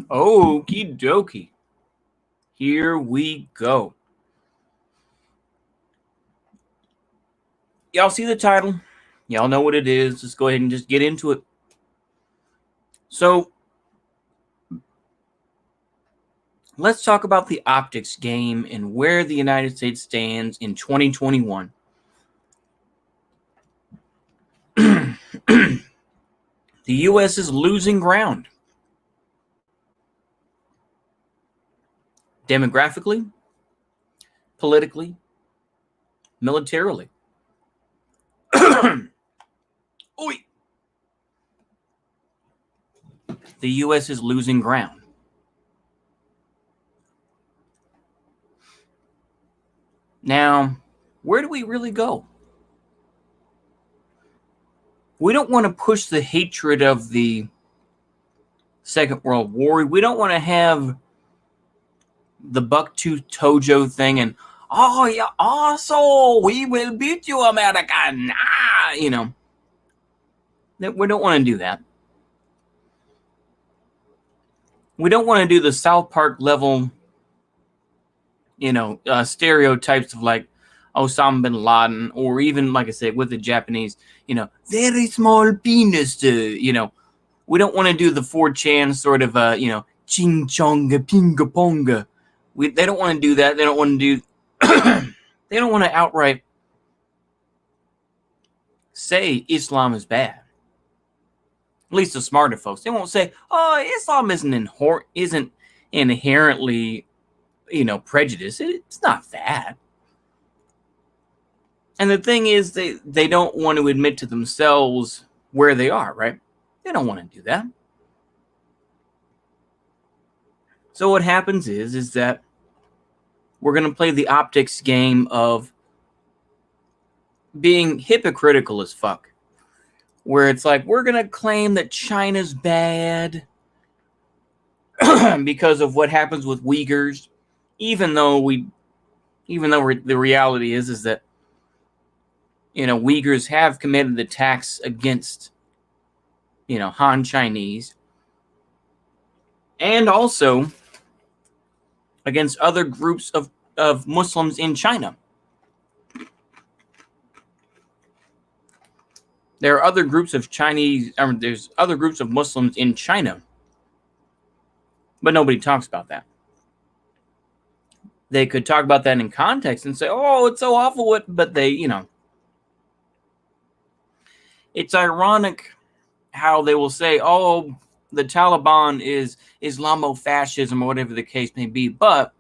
Okie dokie. Here we go. Y'all see the title? Y'all know what it is. Let's go ahead and just get into it. So, let's talk about the optics game and where the United States stands in 2021. The U.S. is losing ground. Demographically, politically, militarily. Oi. The U.S. is losing ground. Now, where do we really go? We don't want to push the hatred of the Second World War. We don't want to have the bucktooth Tojo thing and, oh, yeah, also, we will beat you, American. We don't want to do that. We don't want to do the South Park level, stereotypes of like Osama bin Laden, or even, like I said, with the Japanese, very small penis. We don't want to do the 4chan sort of, ching chonga pinga ponga. They don't want to do that. They don't want to do. They don't want to outright say Islam is bad. At least the smarter folks. They won't say, "Oh, Islam isn't inherently, prejudice. It's not that." And the thing is, they don't want to admit to themselves where they are, right? They don't want to do that. So what happens is that we're going to play the optics game of being hypocritical as fuck. Where it's like, we're going to claim that China's bad because of what happens with Uyghurs, even though the reality is that, Uyghurs have committed attacks against, Han Chinese, and also against other groups of Muslims in China. There are other groups of there's other groups of Muslims in China, but nobody talks about that. They could talk about that in context and say, oh, it's so awful, but they, it's ironic how they will say, oh, the Taliban is Islamofascism or whatever the case may be. But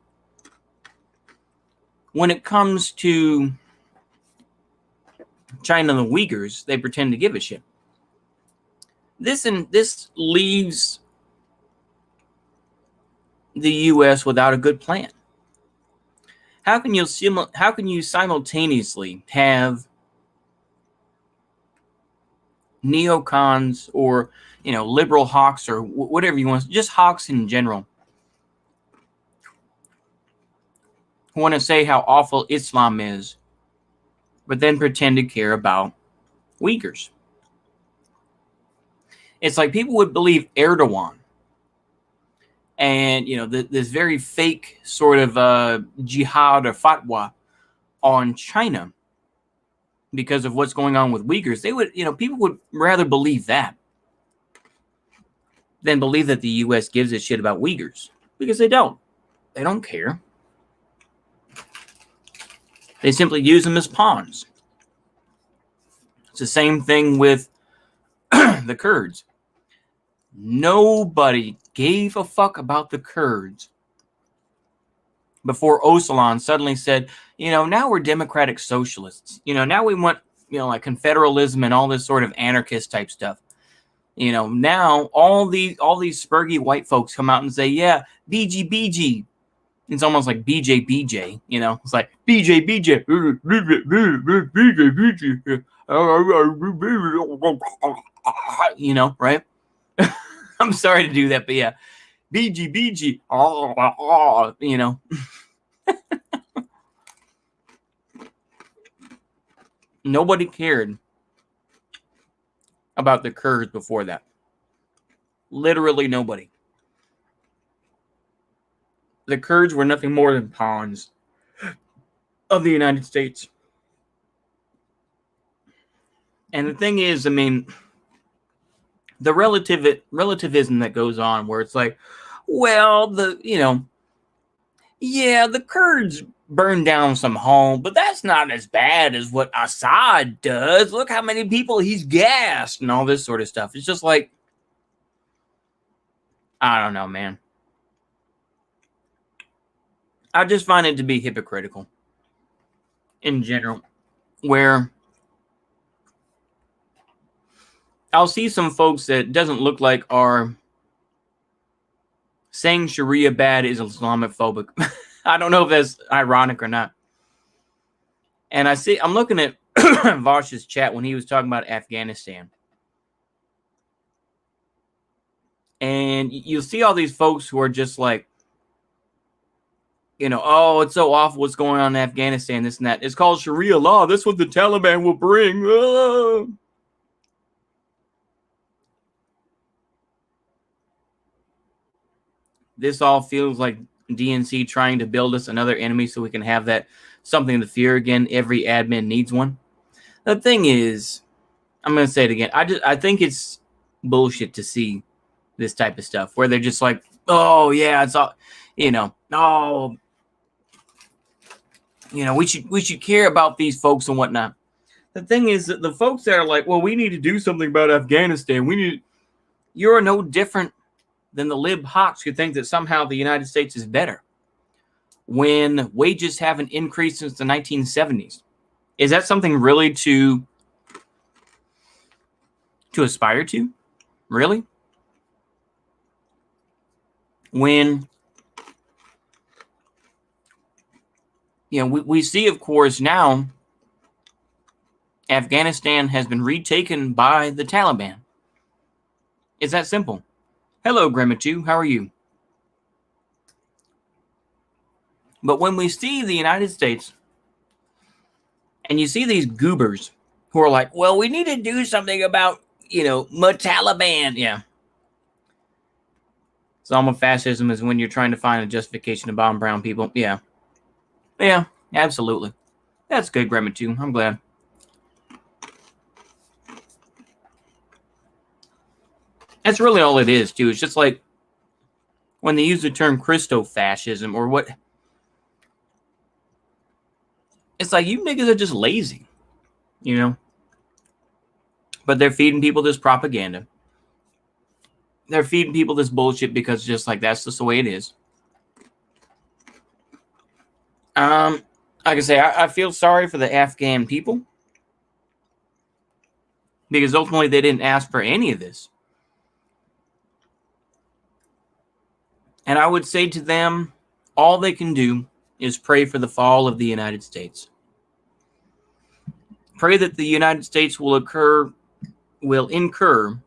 when it comes to China and the Uyghurs, they pretend to give a shit. This leaves the U.S. without a good plan. How can you simultaneously have neocons or liberal hawks or whatever you want, just hawks in general, who want to say how awful Islam is, but then pretend to care about Uyghurs? It's like people would believe Erdogan and this very fake sort of jihad or fatwa on China because of what's going on with Uyghurs. They would, people would rather believe that than believe that the U.S. gives a shit about Uyghurs, because they don't. They don't care. They simply use them as pawns. It's the same thing with the Kurds. Nobody gave a fuck about the Kurds before Öcalan suddenly said, now we're democratic socialists. Now we want, like confederalism and all this sort of anarchist type stuff. Now all these spurgy white folks come out and say, yeah, BG. It's almost like BJ. It's like BJ. Right? I'm sorry to do that, but yeah, BG. Nobody cared about the Kurds before that. Literally nobody. the Kurds were nothing more than pawns of the United States. And the thing is, I mean, the relativism that goes on, where it's like, well, the Kurds burned down some home, but that's not as bad as what Assad does. Look how many people he's gassed and all this sort of stuff. It's just like, I don't know, man. I just find it to be hypocritical in general, where I'll see some folks that doesn't look like are saying Sharia bad is Islamophobic. I don't know if that's ironic or not. And I'm looking at Vosh's chat when he was talking about Afghanistan. And you'll see all these folks who are just like, oh, it's so awful what's going on in Afghanistan, this and that. It's called Sharia law. That's what the Taliban will bring. Oh. This all feels like DNC trying to build us another enemy so we can have that something to fear again. Every admin needs one. The thing is, I'm going to say it again. I think it's bullshit to see this type of stuff where they're just like, oh yeah, it's all, we should care about these folks and whatnot. The thing is that the folks that are like, well, we need to do something about Afghanistan. You're no different than the lib hawks who think that somehow the United States is better when wages haven't increased since the 1970s. Is that something really to aspire to? Really? When we see, of course, now Afghanistan has been retaken by the Taliban. It's that simple. Hello, Grandma2. How are you? But when we see the United States and you see these goobers who are like, well, we need to do something about, Taliban. Yeah. Islamofascism is when you're trying to find a justification to bomb brown people. Yeah. Yeah, absolutely. That's good, Grandma2. I'm glad. That's really all it is, too. It's just like when they use the term Christo-fascism or what. It's like, you niggas are just lazy, But they're feeding people this propaganda. They're feeding people this bullshit because just like that's just the way it is. Like I say, I feel sorry for the Afghan people because ultimately they didn't ask for any of this. And I would say to them, all they can do is pray for the fall of the United States. Pray that the United States will incur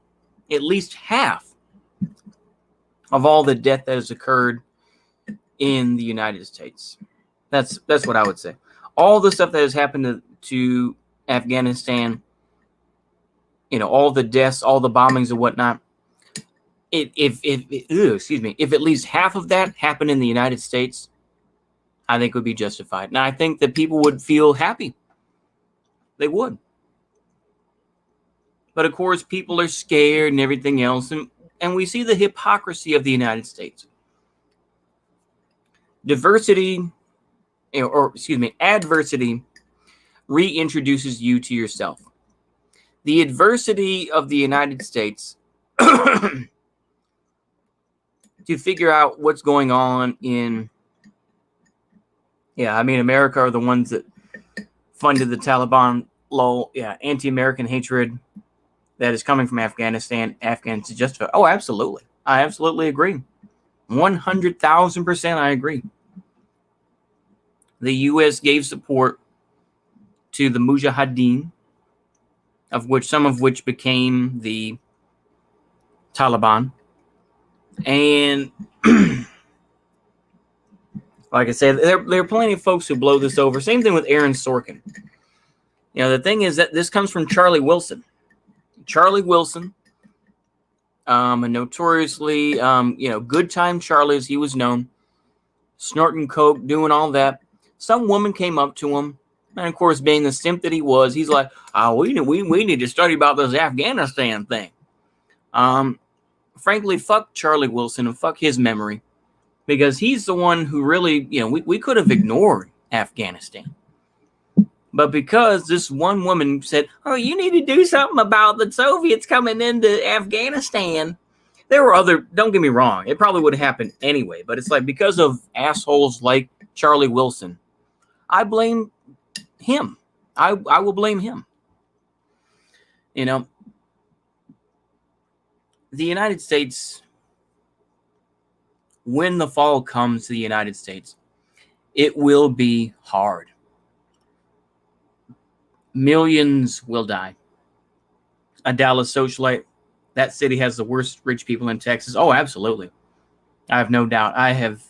at least half of all the death that has occurred in the United States. That's what I would say. All the stuff that has happened to Afghanistan, all the deaths, all the bombings and whatnot. If at least half of that happened in the United States, I think would be justified. And I think that people would feel happy. They would. But of course, people are scared and everything else. And we see the hypocrisy of the United States. Adversity reintroduces you to yourself. The adversity of the United States to figure out what's going on in, America are the ones that funded the Taliban, anti-American hatred that is coming from Afghanistan. Afghans to justify. Oh, absolutely. I absolutely agree. 100,000% I agree. The U.S. gave support to the Mujahideen, some of which became the Taliban. And like I said, there are plenty of folks who blow this over. Same thing with Aaron Sorkin. The thing is that this comes from Charlie Wilson. Charlie Wilson, a notoriously, good time Charlie as he was known. snorting coke, doing all that. Some woman came up to him, and of course, being the simp that he was, he's like, "Oh, we need to study about this Afghanistan thing." Frankly, fuck Charlie Wilson and fuck his memory, because he's the one who really, we could have ignored Afghanistan. But because this one woman said, "Oh, you need to do something about the Soviets coming into Afghanistan." There were other, don't get me wrong, it probably would have happened anyway, but it's like because of assholes like Charlie Wilson, I blame him. I will blame him. The United States, when the fall comes to the United States, it will be hard. Millions will die. A Dallas socialite, that city has the worst rich people in Texas. Oh, absolutely. I have no doubt. I have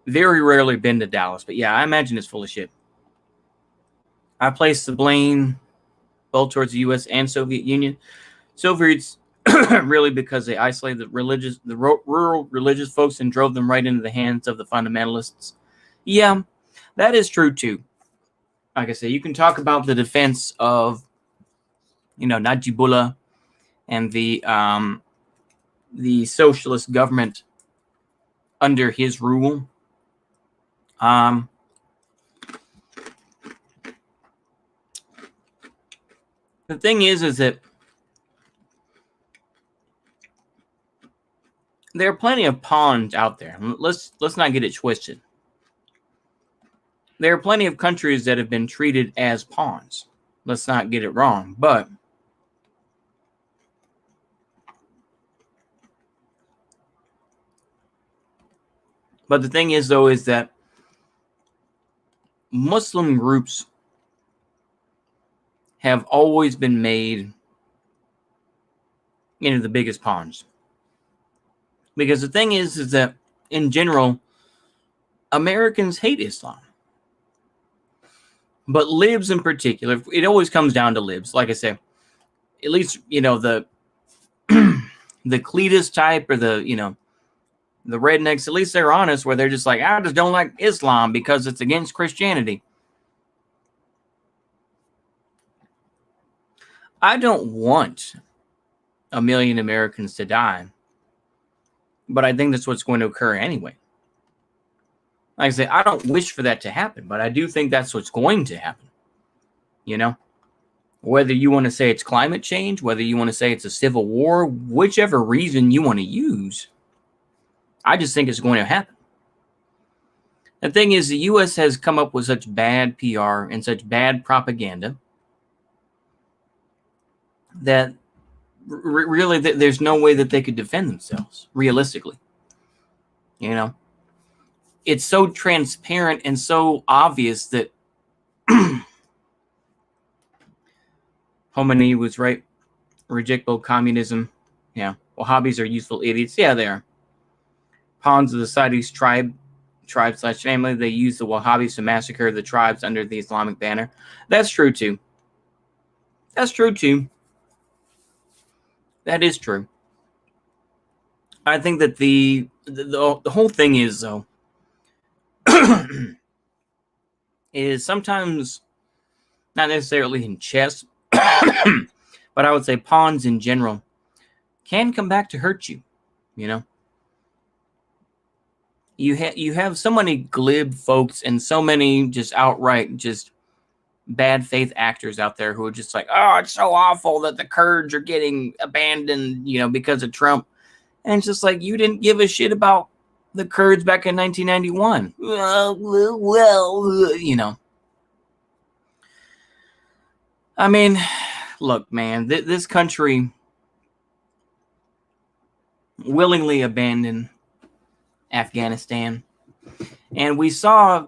very rarely been to Dallas, but yeah, I imagine it's full of shit. I place the blame both towards the U.S. and Soviet Union. Soviets, really, because they isolated the rural religious folks and drove them right into the hands of the fundamentalists. Yeah, that is true too. Like I say, you can talk about the defense of, Najibullah and the socialist government under his rule. The thing is that there are plenty of pawns out there. Let's not get it twisted. There are plenty of countries that have been treated as pawns. Let's not get it wrong. But the thing is, though, is that Muslim groups have always been made the biggest pawns. Because the thing is that, in general, Americans hate Islam. But libs in particular, it always comes down to libs. Like I say, at least, the the Cletus type or the rednecks, at least they're honest, where they're just like, I just don't like Islam because it's against Christianity. I don't want 1 million Americans to die, but I think that's what's going to occur anyway. Like I say, I don't wish for that to happen, but I do think that's what's going to happen. Whether you want to say it's climate change, whether you want to say it's a civil war, whichever reason you want to use, I just think it's going to happen. The thing is, the U.S. has come up with such bad PR and such bad propaganda that really there's no way that they could defend themselves, realistically. It's so transparent and so obvious that Khomeini was right. Reject both communism. Yeah. Wahhabis are useful idiots. Yeah, they are. Pawns of the Saudis tribe/family. They use the Wahhabis to massacre the tribes under the Islamic banner. That's true too. That is true. I think that the whole thing is, though, is sometimes not necessarily in chess, but I would say pawns in general can come back to hurt you. You have so many glib folks and so many just outright just bad faith actors out there who are just like, oh, it's so awful that the Kurds are getting abandoned, because of Trump. And it's just like, you didn't give a shit about the Kurds back in 1991. Well. I mean, look, man, this country willingly abandoned Afghanistan. And we saw,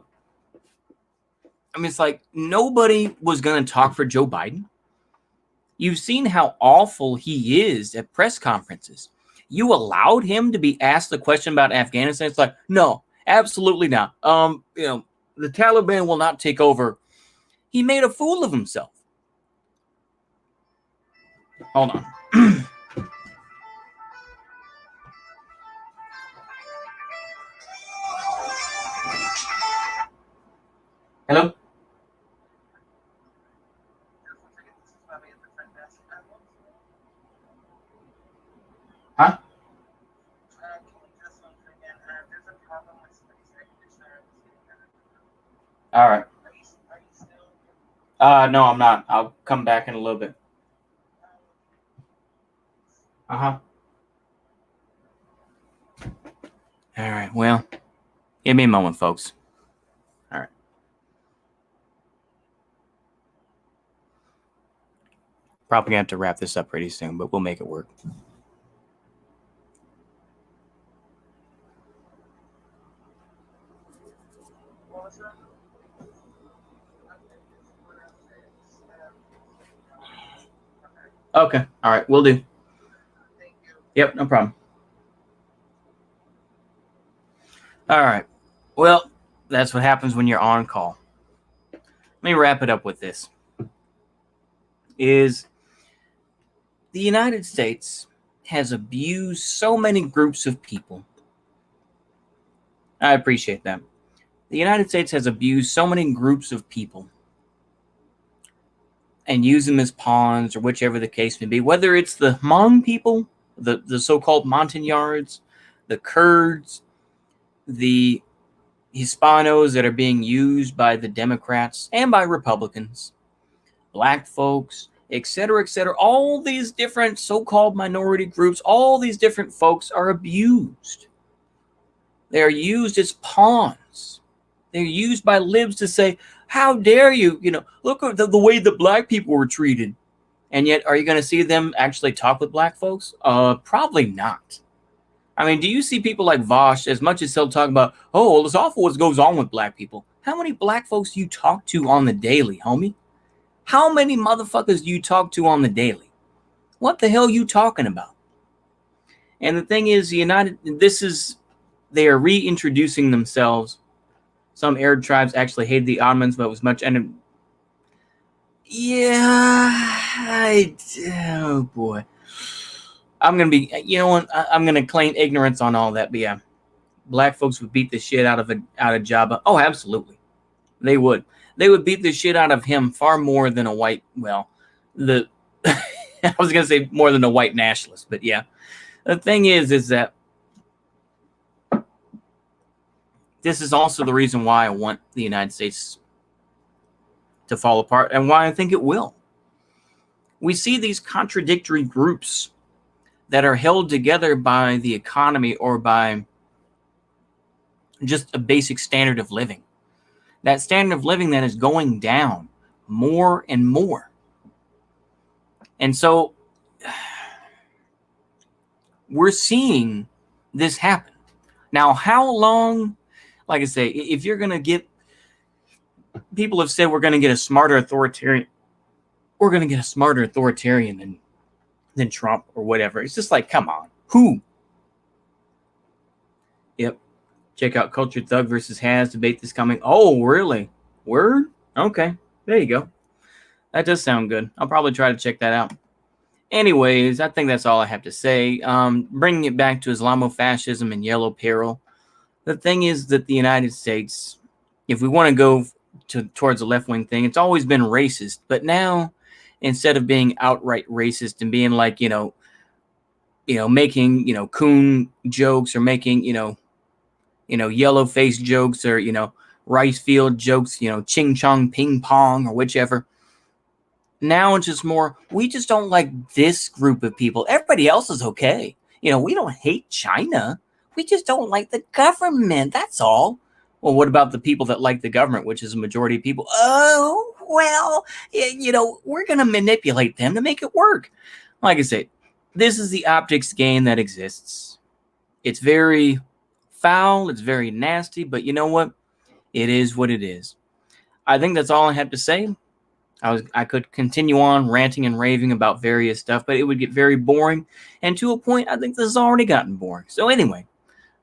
it's like nobody was going to talk for Joe Biden. You've seen how awful he is at press conferences. You allowed him to be asked the question about Afghanistan. It's like, no, absolutely not. The Taliban will not take over. He made a fool of himself. Hold on. Hello? Huh? All right. No, I'm not. I'll come back in a little bit. Uh-huh. All right. Well, give me a moment, folks. All right. Probably gonna have to wrap this up pretty soon, but we'll make it work. Okay. All right. We'll do. Yep. No problem. All right. Well, that's what happens when you're on call. Let me wrap it up with this. Is the United States has abused so many groups of people. I appreciate that. The United States has abused so many groups of people and used them as pawns or whichever the case may be, whether it's the Hmong people, the so-called Montagnards, the Kurds, the Hispanos that are being used by the Democrats and by Republicans, black folks, etc., etc. All these different so-called minority groups, all these different folks are abused. They are used as pawns. They're used by libs to say, how dare you, look at the way the black people were treated. And yet, are you going to see them actually talk with black folks? Probably not. I mean, do you see people like Vosh, as much as he'll talk about, oh, well, it's awful what goes on with black people. How many black folks do you talk to on the daily, homie? How many motherfuckers do you talk to on the daily? What the hell are you talking about? And the thing is, they are reintroducing themselves. Some Arab tribes actually hated the Ottomans, but it was much. And oh boy. I'm going to be, I'm going to claim ignorance on all that. But yeah, black folks would beat the shit out of Jabba. Oh, absolutely. They would. They would beat the shit out of him far more than a white, I was going to say more than a white nationalist. But yeah, the thing is that this is also the reason why I want the United States to fall apart and why I think it will. We see these contradictory groups that are held together by the economy or by just a basic standard of living. That standard of living that is going down more and more. And so we're seeing this happen. Now, how long, like I say, if you're going to get, people have said we're going to get a smarter authoritarian, than Trump or whatever. It's just like, come on. Who? Yep. Check out Cultured Thug versus Has debate this coming. Oh, really? Word? Okay. There you go. That does sound good. I'll probably try to check that out. Anyways, I think that's all I have to say. Bringing it back to Islamofascism and yellow peril. The thing is that the United States, if we want to go towards the left-wing thing, it's always been racist. But now, instead of being outright racist and being like, making, coon jokes or making, yellow face jokes or, rice field jokes, ching chong ping pong or whichever. Now it's just more, we just don't like this group of people. Everybody else is okay. We don't hate China. We just don't like the government. That's all. Well, what about the people that like the government, which is a majority of people? Oh, well, we're going to manipulate them to make it work. Like I said, this is the optics game that exists. It's very foul. It's very nasty. But you know what? It is what it is. I think that's all I have to say. I could continue on ranting and raving about various stuff, but it would get very boring. And to a point, I think this has already gotten boring. So anyway,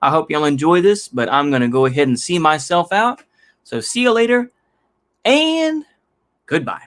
I hope y'all enjoy this, but I'm going to go ahead and see myself out. So see you later, and goodbye.